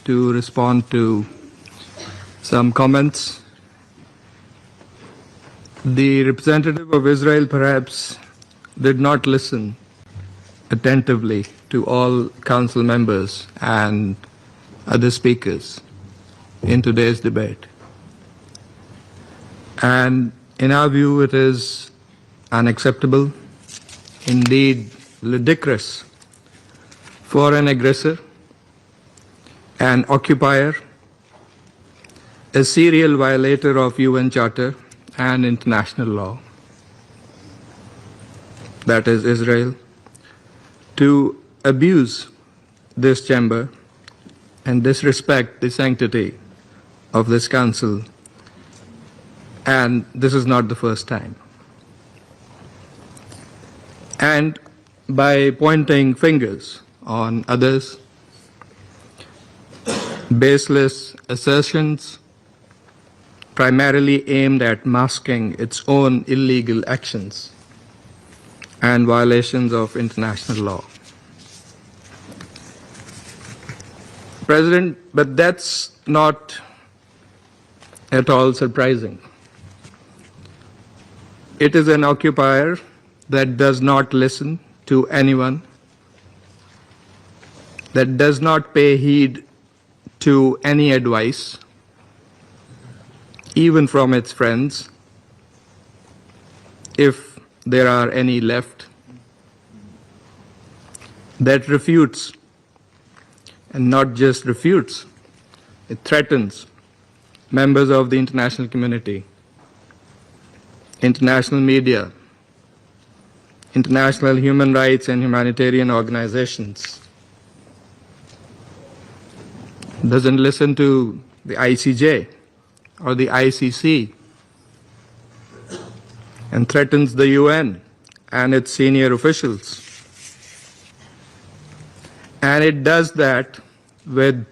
to respond to some comments. The representative of Israel perhaps did not listen attentively to all council members and other speakers in today's debate. And in our view, it is unacceptable, indeed ludicrous, for an aggressor, an occupier, a serial violator of UN Charter and international law, that is Israel, to abuse this chamber and disrespect the sanctity of this council. And this is not the first time. And by pointing fingers on others, baseless assertions primarily aimed at masking its own illegal actions and violations of international law. President, but that's not at all surprising. It is an occupier that does not listen to anyone, that does not pay heed to any advice, even from its friends, if there are any left, that refutes, and not just refutes, it threatens members of the international community, international media, international human rights and humanitarian organizations, doesn't listen to the ICJ or the ICC, and threatens the UN and its senior officials. And it does that with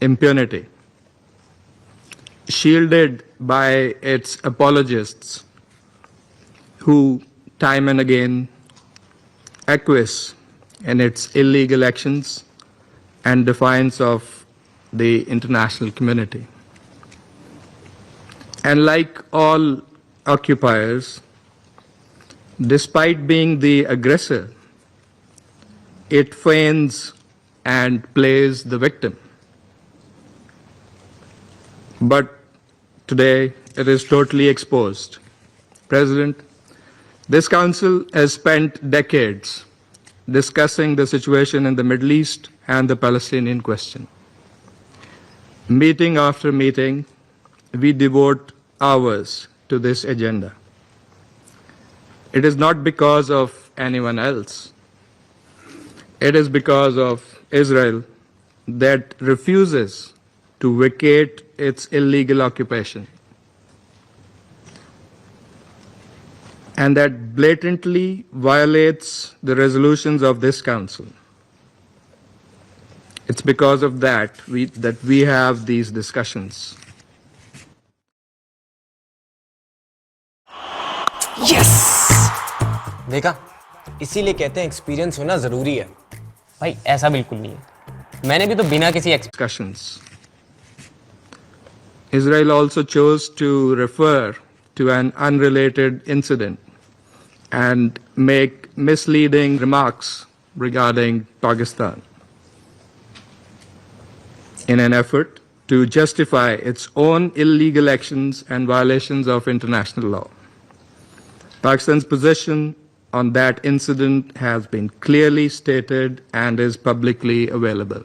impunity, shielded by its apologists who time and again acquiesce in its illegal actions and defiance of the international community. And like all occupiers, despite being the aggressor, it feigns and plays the victim. But today it is totally exposed. President, this council has spent decades discussing the situation in the Middle East and the Palestinian question. Meeting after meeting, we devote hours to this agenda. It is not because of anyone else. It is because of Israel that refuses to vacate its illegal occupation, and that blatantly violates the resolutions of this council. It's because of that we have these discussions. Yes! देखा, इसीलिए कहते हैं experience होना जरूरी है। भाई ऐसा बिल्कुल नहीं है, मैंने भी तो बिना किसी discussions. Israel also chose to refer to an unrelated incident and make misleading remarks regarding Pakistan in an effort to justify its own illegal actions and violations of international law. Pakistan's position on that incident has been clearly stated and is publicly available.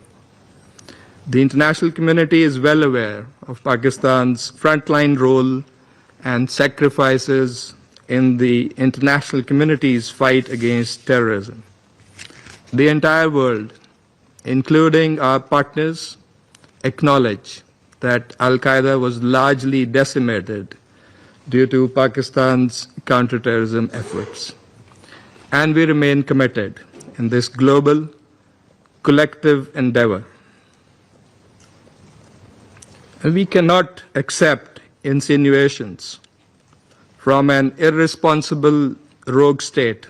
The international community is well aware of Pakistan's frontline role and sacrifices in the international community's fight against terrorism. The entire world, including our partners, acknowledge that Al-Qaeda was largely decimated due to Pakistan's counterterrorism efforts. And we remain committed in this global, collective endeavor. We cannot accept insinuations from an irresponsible rogue state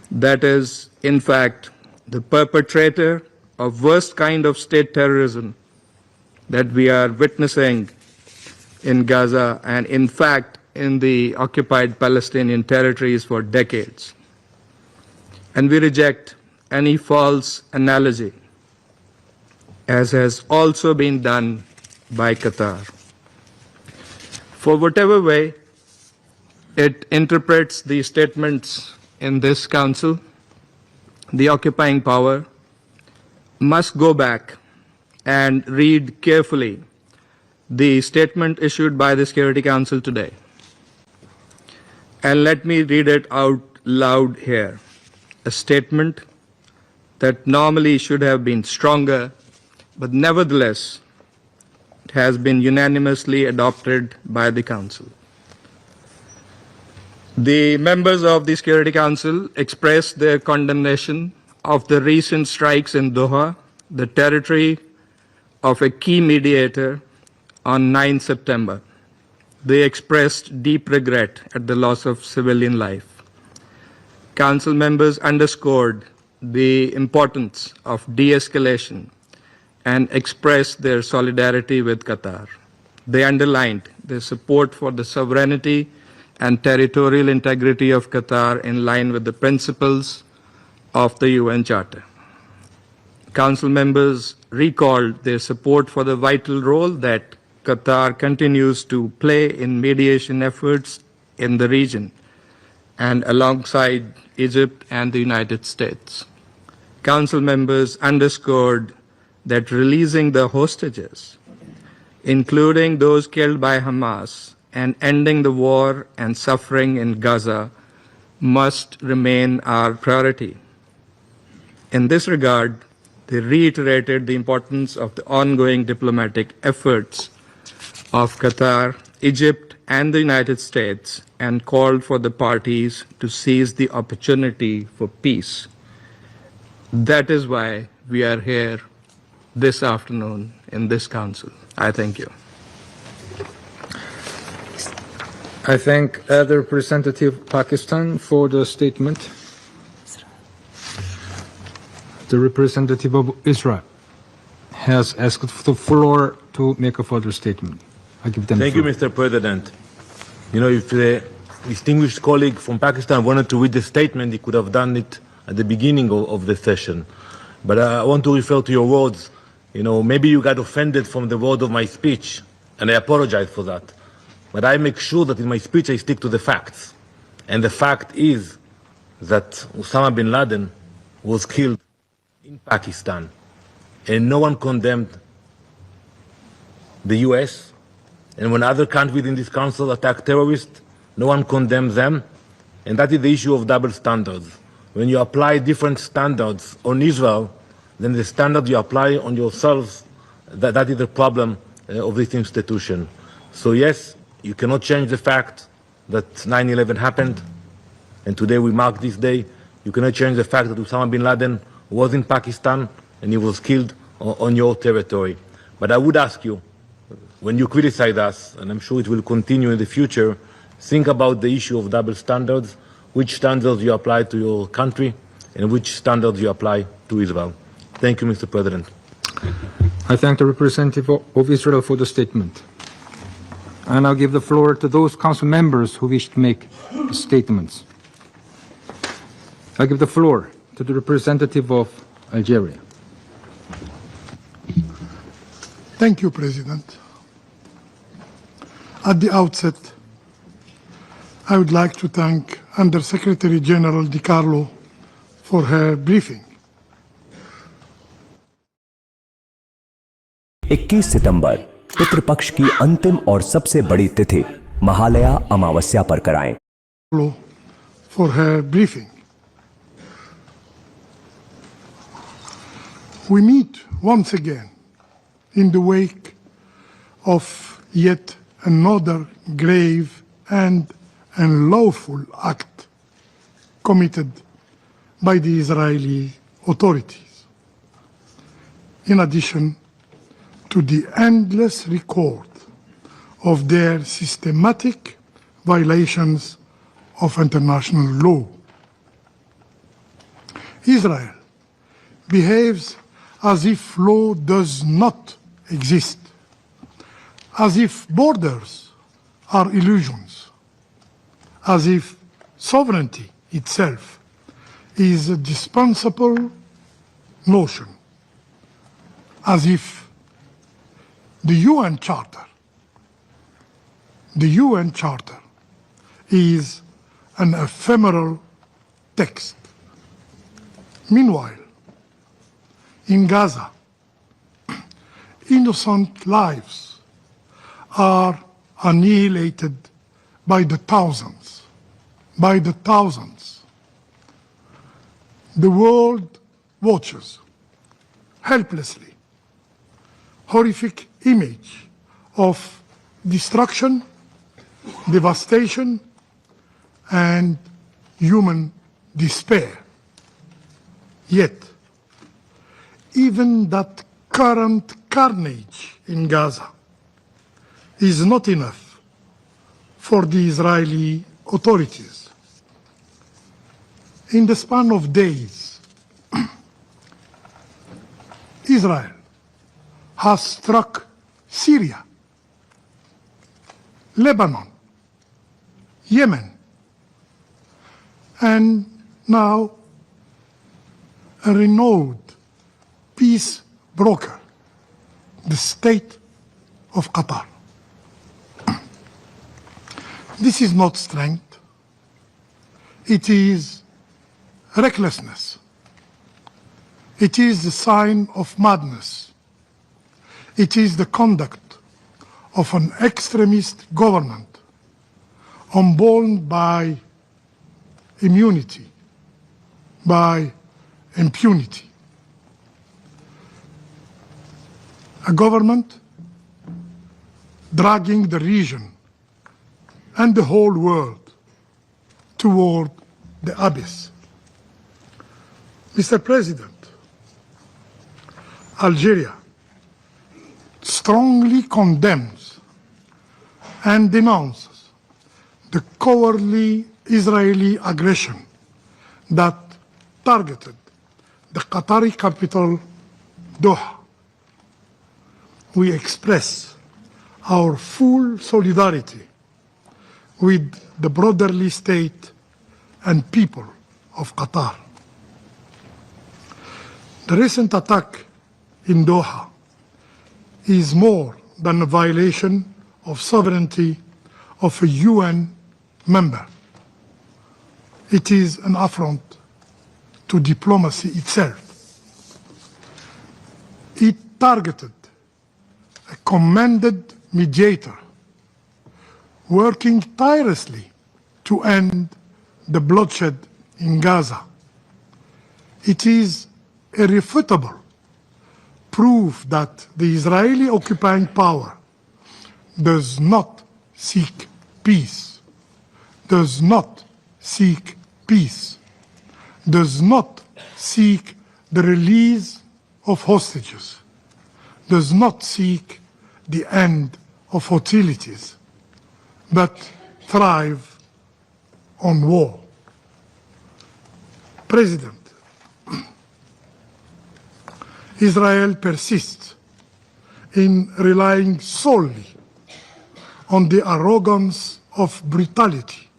that is, in fact, the perpetrator of worst kind of state terrorism that we are witnessing in Gaza and, in fact, in the occupied Palestinian territories for decades. And we reject any false analogy, as has also been done by Qatar. For whatever way it interprets the statements in this council, the occupying power must go back and read carefully the statement issued by the Security Council today. And let me read it out loud here. A statement that normally should have been stronger, but nevertheless it has been unanimously adopted by the Council. The members of the Security Council expressed their condemnation of the recent strikes in Doha, the territory of a key mediator, on 9 September. They expressed deep regret at the loss of civilian life. Council members underscored the importance of de-escalation and expressed their solidarity with Qatar. They underlined their support for the sovereignty and territorial integrity of Qatar in line with the principles of the UN Charter. Council members recalled their support for the vital role that Qatar continues to play in mediation efforts in the region and alongside Egypt and the United States. Council members underscored that releasing the hostages, including those killed by Hamas, and ending the war and suffering in Gaza must remain our priority. In this regard, they reiterated the importance of the ongoing diplomatic efforts of Qatar, Egypt, and the United States, and called for the parties to seize the opportunity for peace. That is why we are here this afternoon in this council. I thank you. I thank the representative of Pakistan for the statement. The representative of Israel has asked for the floor to make a further statement. I give them Thank the you, floor. Mr. President. You know, if the distinguished colleague from Pakistan wanted to read the statement, he could have done it at the beginning of the session. But I want to refer to your words. You know, maybe you got offended from the word of my speech, and I apologize for that. But I make sure that in my speech I stick to the facts. And the fact is that Osama bin Laden was killed in Pakistan. And no one condemned the US. And when other countries in this council attack terrorists, no one condemns them. And that is the issue of double standards. When you apply different standards on Israel, then the standard you apply on yourselves, that is the problem of this institution. So yes, you cannot change the fact that 9/11 happened, and today we mark this day. You cannot change the fact that Osama bin Laden was in Pakistan and he was killed on your territory. But I would ask you, when you criticize us, and I'm sure it will continue in the future, think about the issue of double standards, which standards you apply to your country and which standards you apply to Israel. Thank you, Mr. President. I thank the representative of Israel for the statement. And I'll give the floor to those council members who wish to make statements. I give the floor to the representative of Algeria. Thank you, President. At the outset, I would like to thank Under Secretary General Di Carlo for her briefing. 21 सितंबर पितृपक्ष की अंतिम और सबसे बड़ी तिथि महालया अमावस्या पर कराएं। For her briefing. We meet once again in the wake of yet another grave and unlawful act committed by the Israeli authorities. In addition to the endless record of their systematic violations of international law. Israel behaves as if law does not exist, as if borders are illusions, as if sovereignty itself is a dispensable notion, as if the UN Charter is an ephemeral text. Meanwhile, in Gaza, innocent lives are annihilated by the thousands. The world watches helplessly, horrific image of destruction, devastation, and human despair. Yet, even that current carnage in Gaza is not enough for the Israeli authorities. In the span of days, Israel has struck Syria, Lebanon, Yemen, and now a renowned peace broker, the state of Qatar. This is not strength, it is recklessness. It is the sign of madness. It is the conduct of an extremist government unborn by immunity, by impunity. A government dragging the region and the whole world toward the abyss. Mr. President, Algeria strongly condemns and denounces the cowardly Israeli aggression that targeted the Qatari capital, Doha. We express our full solidarity with the brotherly state and people of Qatar. The recent attack in Doha is more than a violation of sovereignty of a UN member. It is an affront to diplomacy itself. It targeted a commended mediator working tirelessly to end the bloodshed in Gaza. It is irrefutable proof that the Israeli occupying power does not seek peace, does not seek the release of hostages, does not seek the end of hostilities, but thrive on war. President, Israel persists in relying solely on the arrogance of brutality,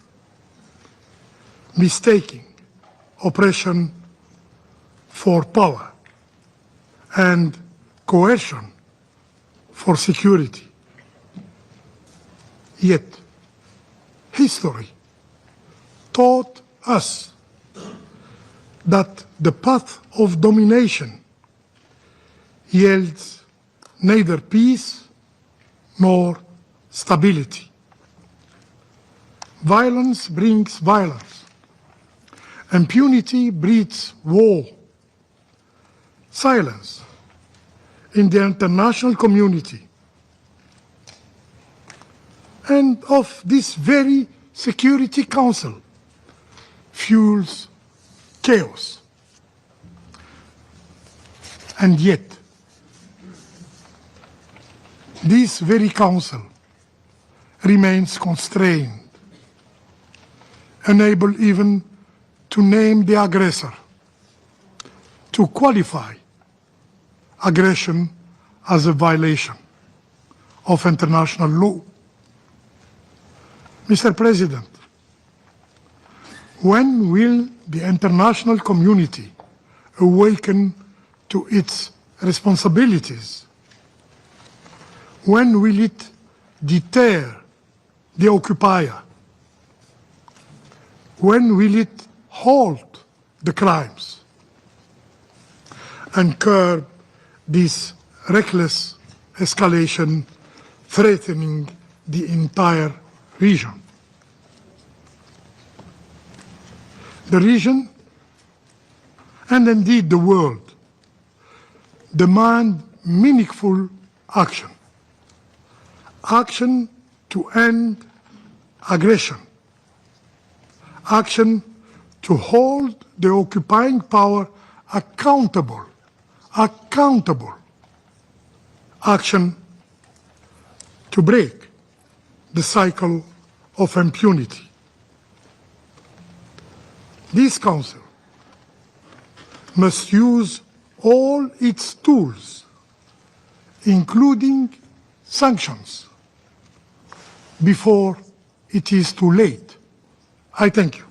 mistaking oppression for power and coercion for security. Yet, history taught us that the path of domination yields neither peace nor stability. Violence brings violence. Impunity breeds war. Silence in the international community and of this very Security Council fuels chaos. And yet, this very council remains constrained, unable even to name the aggressor, to qualify aggression as a violation of international law. Mr. President, when will the international community awaken to its responsibilities? When will it deter the occupier? When will it halt the crimes and curb this reckless escalation threatening the entire region? The region, and indeed the world, demand meaningful action. Action to end aggression. Action to hold the occupying power accountable. Action to break the cycle of impunity. This Council must use all its tools, including sanctions, before it is too late. I thank you.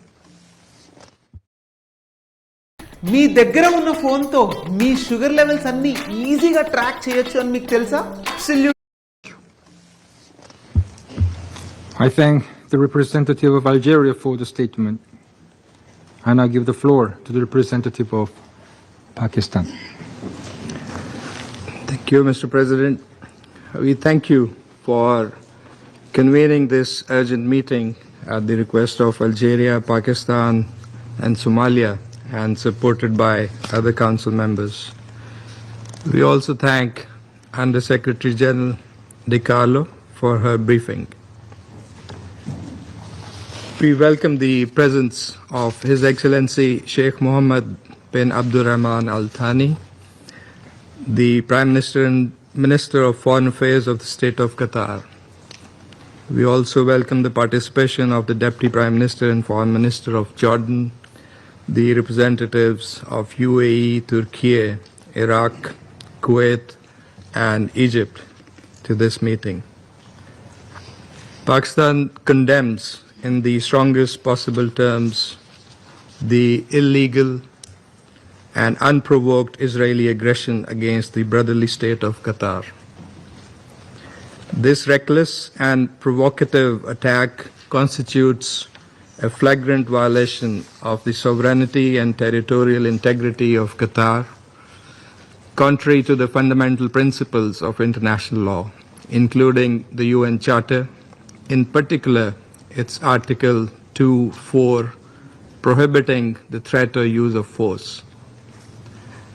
మీ దగ్గర ఉన్న ఫోన్తో మీ sugar levels అన్ని ఈజీగా track చేయొచ్చు అని మీకు తెలుసా? I thank the representative of Algeria for the statement. And I give the floor to the representative of Pakistan. Thank you, Mr. President. We thank you for convening this urgent meeting at the request of Algeria, Pakistan, and Somalia, and supported by other council members. We also thank Under-Secretary General De Carlo for her briefing. We welcome the presence of His Excellency Sheikh Mohammed bin Abdurrahman Al Thani, the Prime Minister and Minister of Foreign Affairs of the State of Qatar. We also welcome the participation of the Deputy Prime Minister and Foreign Minister of Jordan, the representatives of UAE, Turkey, Iraq, Kuwait, and Egypt to this meeting. Pakistan condemns in the strongest possible terms the illegal and unprovoked Israeli aggression against the brotherly state of Qatar. This reckless and provocative attack constitutes a flagrant violation of the sovereignty and territorial integrity of Qatar, contrary to the fundamental principles of international law, including the UN Charter, in particular its Article 2(4) prohibiting the threat or use of force.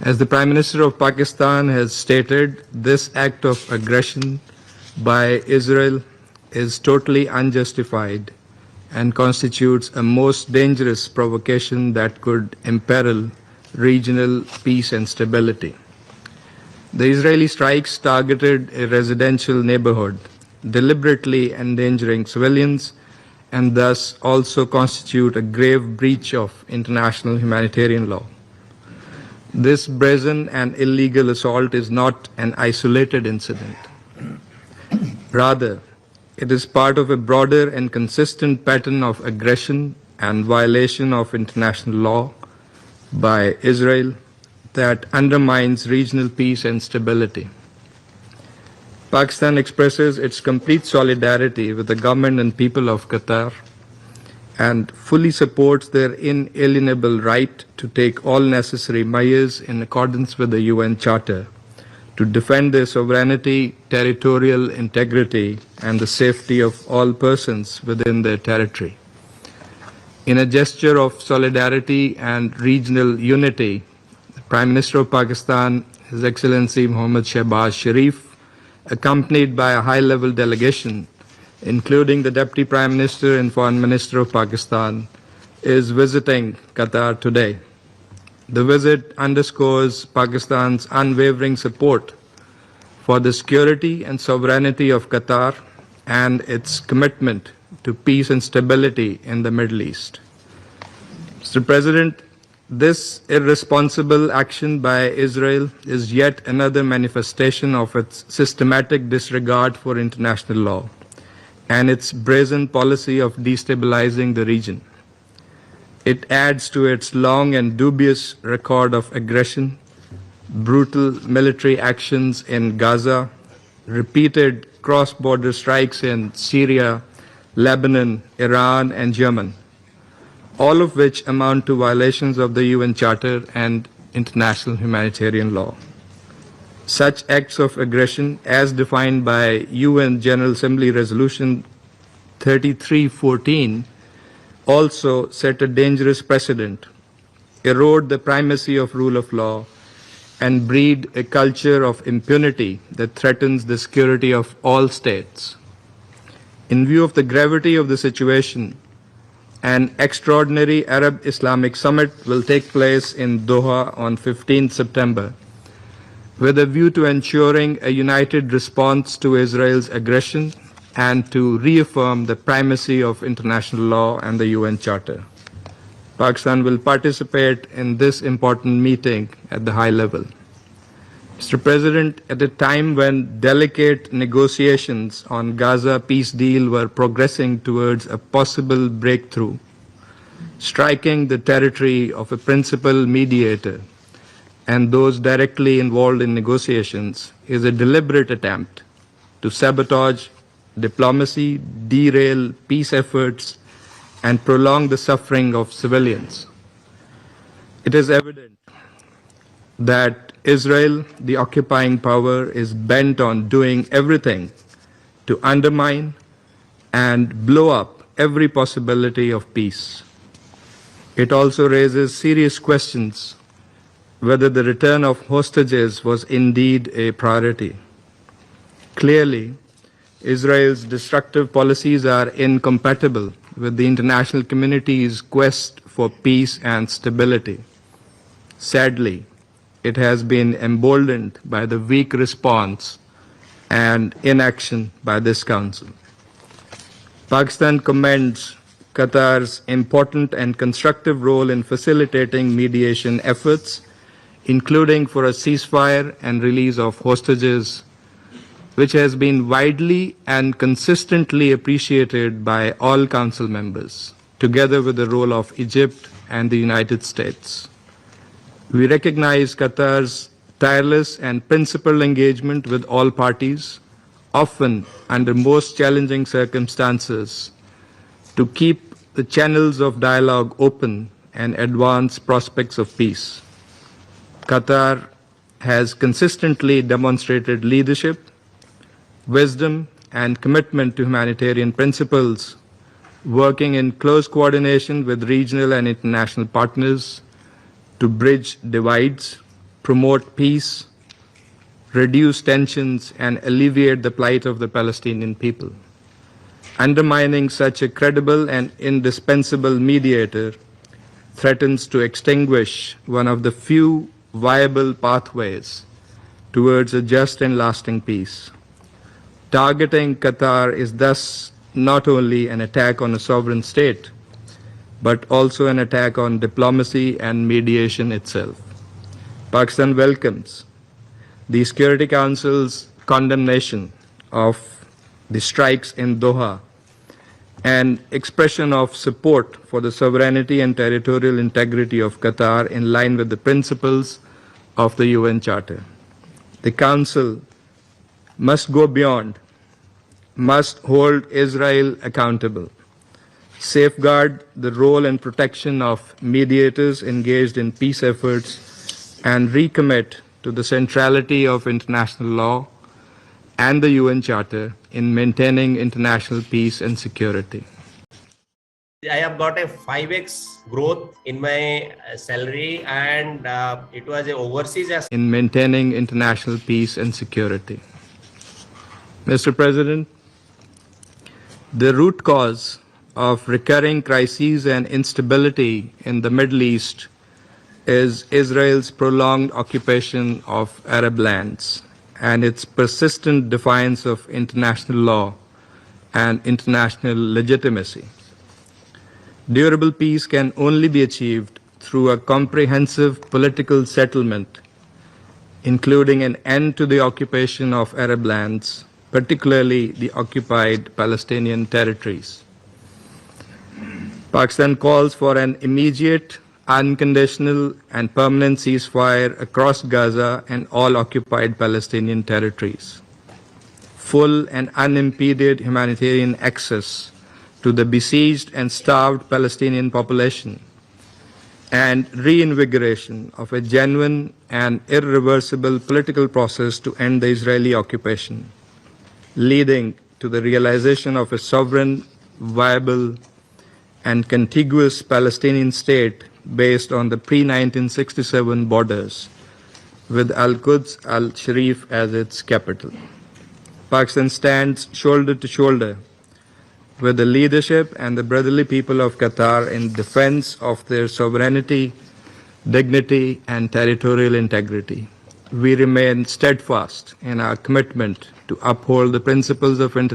As the Prime Minister of Pakistan has stated, this act of aggression by Israel is totally unjustified and constitutes a most dangerous provocation that could imperil regional peace and stability. The Israeli strikes targeted a residential neighborhood, deliberately endangering civilians, and thus also constitute a grave breach of international humanitarian law. This brazen and illegal assault is not an isolated incident. Rather, it is part of a broader and consistent pattern of aggression and violation of international law by Israel that undermines regional peace and stability. Pakistan expresses its complete solidarity with the government and people of Qatar and fully supports their inalienable right to take all necessary measures in accordance with the UN Charter to defend their sovereignty, territorial integrity, and the safety of all persons within their territory. In a gesture of solidarity and regional unity, the Prime Minister of Pakistan, His Excellency Mohammad Shehbaz Sharif, accompanied by a high-level delegation, including the Deputy Prime Minister and Foreign Minister of Pakistan, is visiting Qatar today. The visit underscores Pakistan's unwavering support for the security and sovereignty of Qatar and its commitment to peace and stability in the Middle East. Mr. President, This irresponsible action by Israel is yet another manifestation of its systematic disregard for international law and its brazen policy of destabilizing the region. It adds to its long and dubious record of aggression, brutal military actions in Gaza, repeated cross-border strikes in Syria, Lebanon, Iran, and Yemen, all of which amount to violations of the UN Charter and international humanitarian law. Such acts of aggression, as defined by UN General Assembly Resolution 3314, also set a dangerous precedent, erode the primacy of rule of law, and breed a culture of impunity that threatens the security of all states. In view of the gravity of the situation, an extraordinary Arab Islamic Summit will take place in Doha on 15 September with a view to ensuring a united response to Israel's aggression and to reaffirm the primacy of international law and the UN Charter. Pakistan will participate in this important meeting at the high level. Mr. President, at a time when delicate negotiations on Gaza peace deal were progressing towards a possible breakthrough, striking the territory of a principal mediator and those directly involved in negotiations is a deliberate attempt to sabotage diplomacy, derail peace efforts, and prolong the suffering of civilians. It is evident that Israel, the occupying power, is bent on doing everything to undermine and blow up every possibility of peace. It also raises serious questions whether the return of hostages was indeed a priority. Clearly, Israel's destructive policies are incompatible with the international community's quest for peace and stability. Sadly, it has been emboldened by the weak response and inaction by this Council. Pakistan commends Qatar's important and constructive role in facilitating mediation efforts, including for a ceasefire and release of hostages, which has been widely and consistently appreciated by all Council members, together with the role of Egypt and the United States. We recognize Qatar's tireless and principled engagement with all parties, often under most challenging circumstances, to keep the channels of dialogue open and advance prospects of peace. Qatar has consistently demonstrated leadership, wisdom, and commitment to humanitarian principles, working in close coordination with regional and international partners to bridge divides, promote peace, reduce tensions, and alleviate the plight of the Palestinian people. Undermining such a credible and indispensable mediator threatens to extinguish one of the few viable pathways towards a just and lasting peace. Targeting Qatar is thus not only an attack on a sovereign state, but also an attack on diplomacy and mediation itself. Pakistan welcomes the Security Council's condemnation of the strikes in Doha and expression of support for the sovereignty and territorial integrity of Qatar in line with the principles of the UN Charter. The Council must go beyond, must hold Israel accountable, safeguard the role and protection of mediators engaged in peace efforts, and recommit to the centrality of international law and the UN Charter in maintaining international peace and security. I have got a 5x growth in my salary, and it was a overseas as in maintaining international peace and security. Mr. President, the root cause of recurring crises and instability in the Middle East is Israel's prolonged occupation of Arab lands and its persistent defiance of international law and international legitimacy. Durable peace can only be achieved through a comprehensive political settlement, including an end to the occupation of Arab lands, particularly the occupied Palestinian territories. Pakistan calls for an immediate, unconditional, and permanent ceasefire across Gaza and all occupied Palestinian territories. Full and unimpeded humanitarian access to the besieged and starved Palestinian population, and reinvigoration of a genuine and irreversible political process to end the Israeli occupation, leading to the realization of a sovereign, viable, and contiguous Palestinian state based on the pre-1967 borders, with Al-Quds al-Sharif as its capital. Pakistan stands shoulder to shoulder with the leadership and the brotherly people of Qatar in defense of their sovereignty, dignity, and territorial integrity. We remain steadfast in our commitment to uphold the principles of international